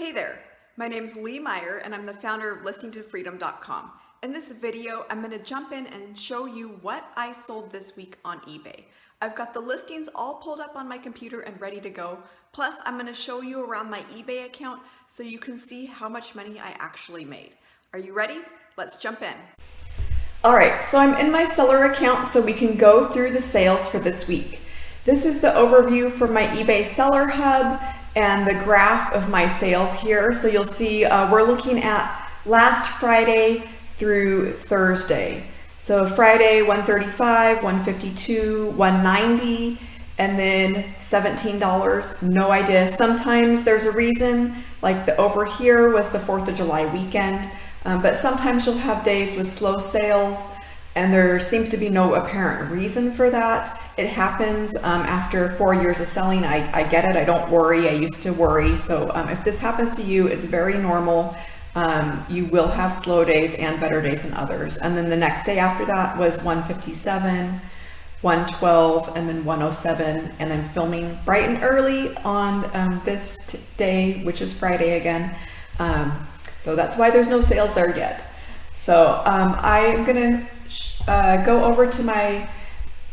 Hey there, my name's Lee Meyer and I'm the founder of listingtofreedom.com. In this video, I'm going to jump in and show you what I sold this week on eBay. I've got the listings all pulled up on my computer and ready to go. Plus, I'm going to show you around my eBay account so you can see how much money I actually made. Are you ready? Let's jump in. All right, so I'm in my seller account so we can go through the sales for this week. This is the overview for my eBay Seller Hub and the graph of my sales here. So you'll see we're looking at last Friday through Thursday. So Friday, 135, 152, 190, and then $17. No idea. Sometimes there's a reason, like over here was the 4th of July weekend, but sometimes you'll have days with slow sales and there seems to be no apparent reason for that. It happens after 4 years of selling. I get it. I don't worry. I used to worry. So if this happens to you, it's very normal. You will have slow days and better days than others. And then the next day after that was 157, 112, and then 107. And I'm filming bright and early on this day, which is Friday again. So that's why there's no sales there yet. So I am going to go over to my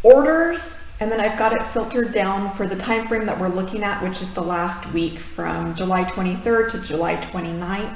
orders, and then I've got it filtered down for the time frame that we're looking at, which is the last week from July 23rd to July 29th.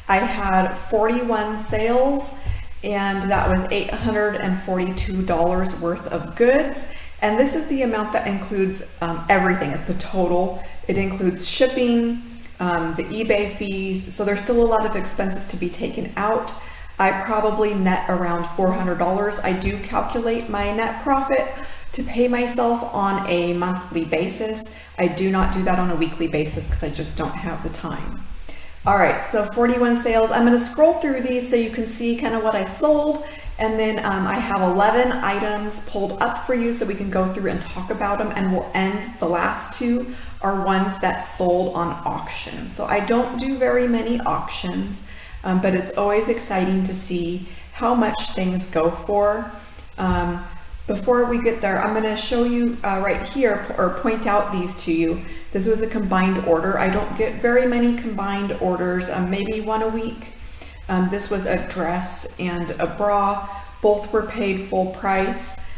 I had 41 sales, and that was $842 worth of goods. And this is the amount that includes everything. It's the total. It includes shipping, the eBay fees. So there's still a lot of expenses to be taken out. I probably net around $400. I do calculate my net profit to pay myself on a monthly basis. I do not do that on a weekly basis because I just don't have the time. All right, so 41 sales. I'm going to scroll through these so you can see kind of what I sold. And then I have 11 items pulled up for you so we can go through and talk about them. And we'll end, the last two are ones that sold on auction. So I don't do very many auctions. But it's always exciting to see how much things go for. Before we get there, I'm going to show you right here, or point out these to you. This was a combined order. I don't get very many combined orders, maybe one a week. This was a dress and a bra. Both were paid full price.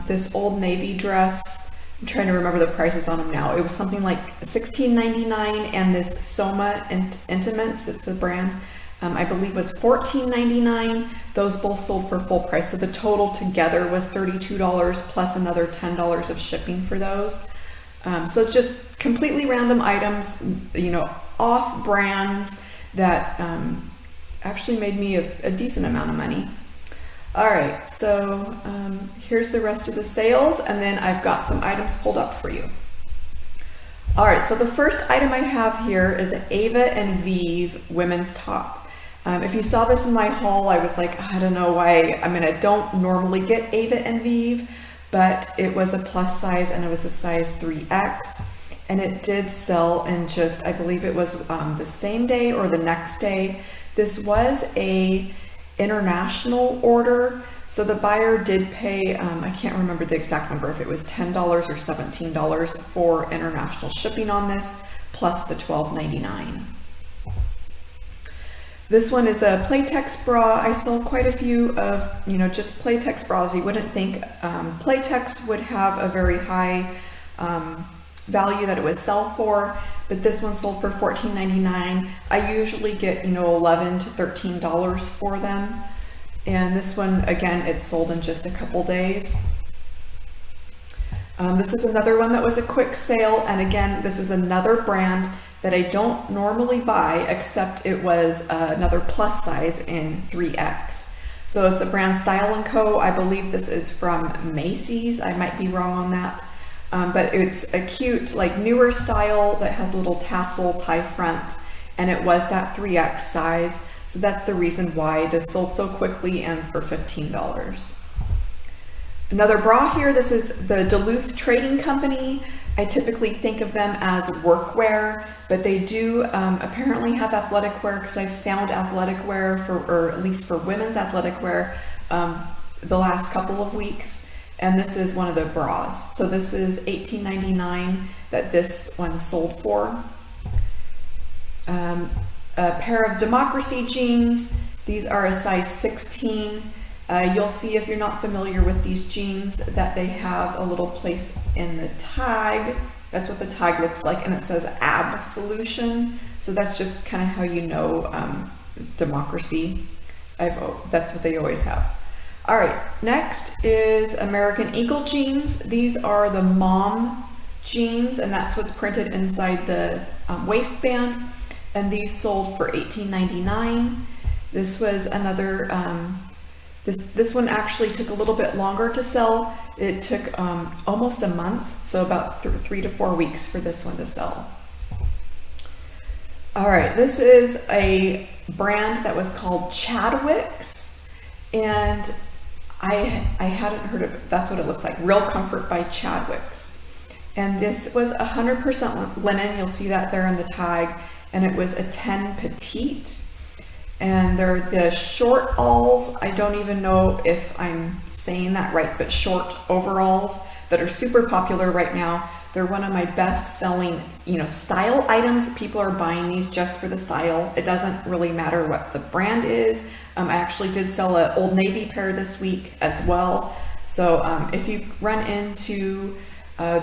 This Old Navy dress, I'm trying to remember the prices on them now. It was something like $16.99, and this Soma Intimates, it's a brand, I believe was $14.99. Those both sold for full price. So the total together was $32 plus another $10 of shipping for those. So just completely random items, you know, off brands that actually made me a decent amount of money. All right, so here's the rest of the sales, and then I've got some items pulled up for you. All right, so the first item I have here is an Ava and Vive women's top. If you saw this in my haul, I was like, I don't know why. I mean, I don't normally get Ava and Vive, but it was a plus size and it was a size 3X, and it did sell in just, I believe it was the same day or the next day. This was a international order, so the buyer did pay, I can't remember the exact number, if it was $10 or $17 for international shipping on this, plus the $12.99. This one is a Playtex bra. I sell quite a few of, you know, just Playtex bras. You wouldn't think Playtex would have a very high value that it would sell for, but this one sold for $14.99. I usually get, you know, $11 to $13 for them. And this one, again, it sold in just a couple days. This is another one that was a quick sale. And again, this is another brand that I don't normally buy, except it was another plus size in 3X. So it's a brand Style & Co. I believe this is from Macy's. I might be wrong on that. But it's a cute, like newer style that has a little tassel tie front. And it was that 3X size. So that's the reason why this sold so quickly and for $15. Another bra here, this is the Duluth Trading Company. I typically think of them as workwear, but they do apparently have athletic wear, because I found athletic wear for, or at least for women's athletic wear, the last couple of weeks. And this is one of the bras. So this is $18.99 that this one sold for. A pair of Democracy jeans. These are a size 16. You'll see if you're not familiar with these jeans that they have a little place in the tag. That's what the tag looks like, and it says ab solution. So that's just kind of how you know Democracy. That's what they always have. All right, next is American Eagle jeans. These are the mom jeans, and that's what's printed inside the waistband. And these sold for $18.99. This was another, this one actually took a little bit longer to sell. It took almost a month, so about 3 to 4 weeks for this one to sell. All right, this is a brand that was called Chadwick's, and I hadn't heard of it. That's what it looks like. Real Comfort by Chadwick's. And this was 100% linen. You'll see that there in the tag. And it was a 10 petite. And they're the short alls. I don't even know if I'm saying that right, but short overalls that are super popular right now. They're one of my best selling, style items. People are buying these just for the style. It doesn't really matter what the brand is. I actually did sell an Old Navy pair this week as well. So if you run into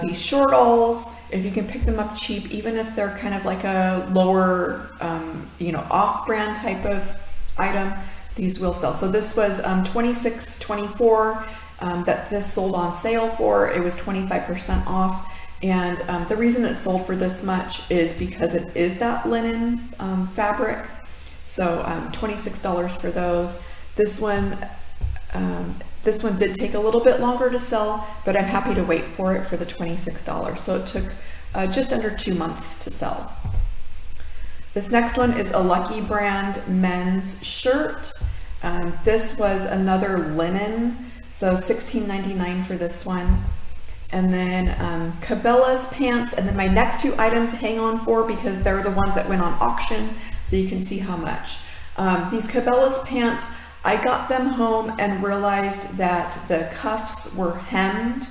these short alls, if you can pick them up cheap, even if they're kind of like a lower, off-brand type of item, these will sell. So this was $26.24 that this sold on sale for. It was 25% off. And the reason it sold for this much is because it is that linen fabric. So $26 for those. This one did take a little bit longer to sell, but I'm happy to wait for it for the $26. So it took just under 2 months to sell. This next one is a Lucky Brand men's shirt. This was another linen, so $16.99 for this one. And then Cabela's pants, and then my next 2 items hang on for because they're the ones that went on auction, so you can see how much. These Cabela's pants, I got them home and realized that the cuffs were hemmed.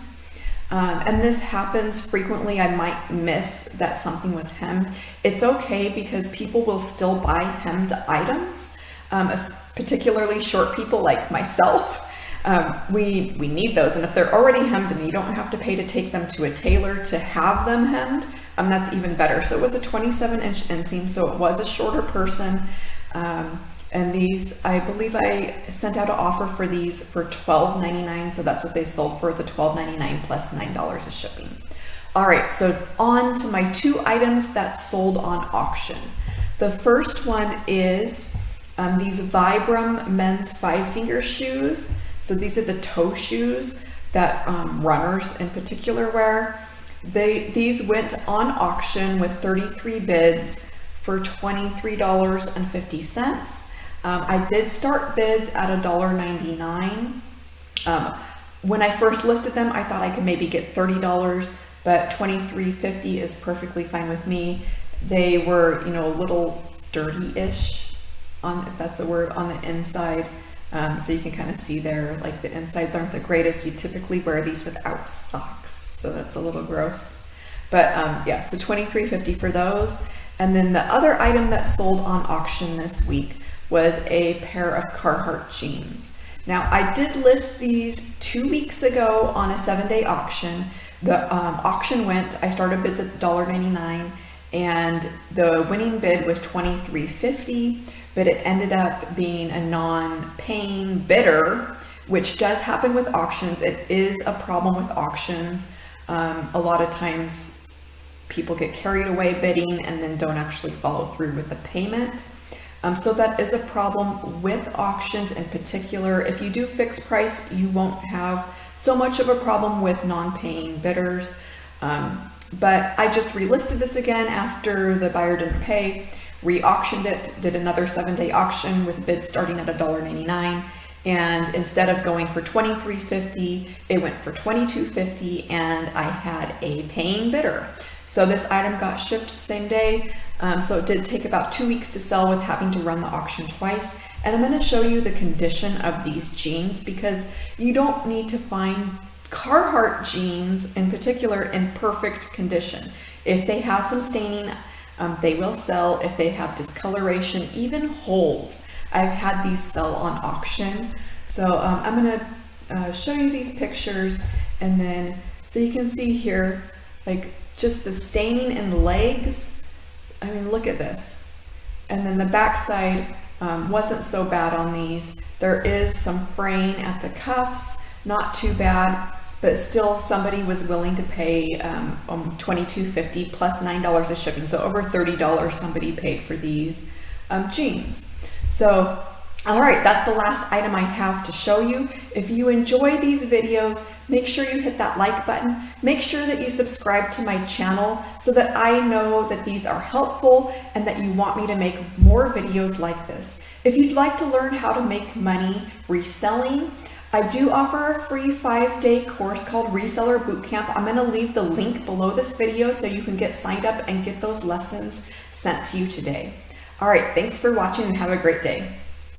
And this happens frequently. I might miss that something was hemmed. It's okay because people will still buy hemmed items, particularly short people like myself. We need those, and if they're already hemmed and you don't have to pay to take them to a tailor to have them hemmed, that's even better. So it was a 27-inch inseam, so it was a shorter person. And these, I believe I sent out an offer for these for $12.99, so that's what they sold for, the $12.99 plus $9 of shipping. All right, so on to my 2 items that sold on auction. The first one is these Vibram men's 5-finger shoes. So these are the toe shoes that runners in particular wear. These went on auction with 33 bids for $23.50. I did start bids at $1.99. When I first listed them, I thought I could maybe get $30, but $23.50 is perfectly fine with me. They were, a little dirty-ish, if that's a word, on the inside. So you can kind of see there, like the insides aren't the greatest. You typically wear these without socks, so that's a little gross. But yeah, so $23.50 for those. And then the other item that sold on auction this week was a pair of Carhartt jeans. Now I did list these 2 weeks ago on a 7-day auction. The auction went, I started bids at $1.99 and the winning bid was $23.50. But it ended up being a non-paying bidder, which does happen with auctions. It is a problem with auctions. A lot of times people get carried away bidding and then don't actually follow through with the payment. So that is a problem with auctions in particular. If you do fixed price, you won't have so much of a problem with non-paying bidders. But I just relisted this again after the buyer didn't pay. Re-auctioned it, did another 7-day auction with bids starting at $1.99, and instead of going for $23.50, it went for $22.50, and I had a paying bidder. So this item got shipped the same day, so it did take about 2 weeks to sell with having to run the auction twice. And I'm going to show you the condition of these jeans because you don't need to find Carhartt jeans in particular in perfect condition. If they have some staining, They will sell if they have discoloration, even holes. I've had these sell on auction. So I'm gonna show you these pictures, and then so you can see here, like just the stain in the legs. I mean, look at this. And then the backside wasn't so bad on these. There is some fraying at the cuffs, not too bad, but still somebody was willing to pay $22.50 plus $9 of shipping. So over $30 somebody paid for these jeans. So, all right, that's the last item I have to show you. If you enjoy these videos, make sure you hit that like button. Make sure that you subscribe to my channel so that I know that these are helpful and that you want me to make more videos like this. If you'd like to learn how to make money reselling, I do offer a free 5-day course called Reseller Bootcamp. I'm going to leave the link below this video so you can get signed up and get those lessons sent to you today. All right, thanks for watching and have a great day.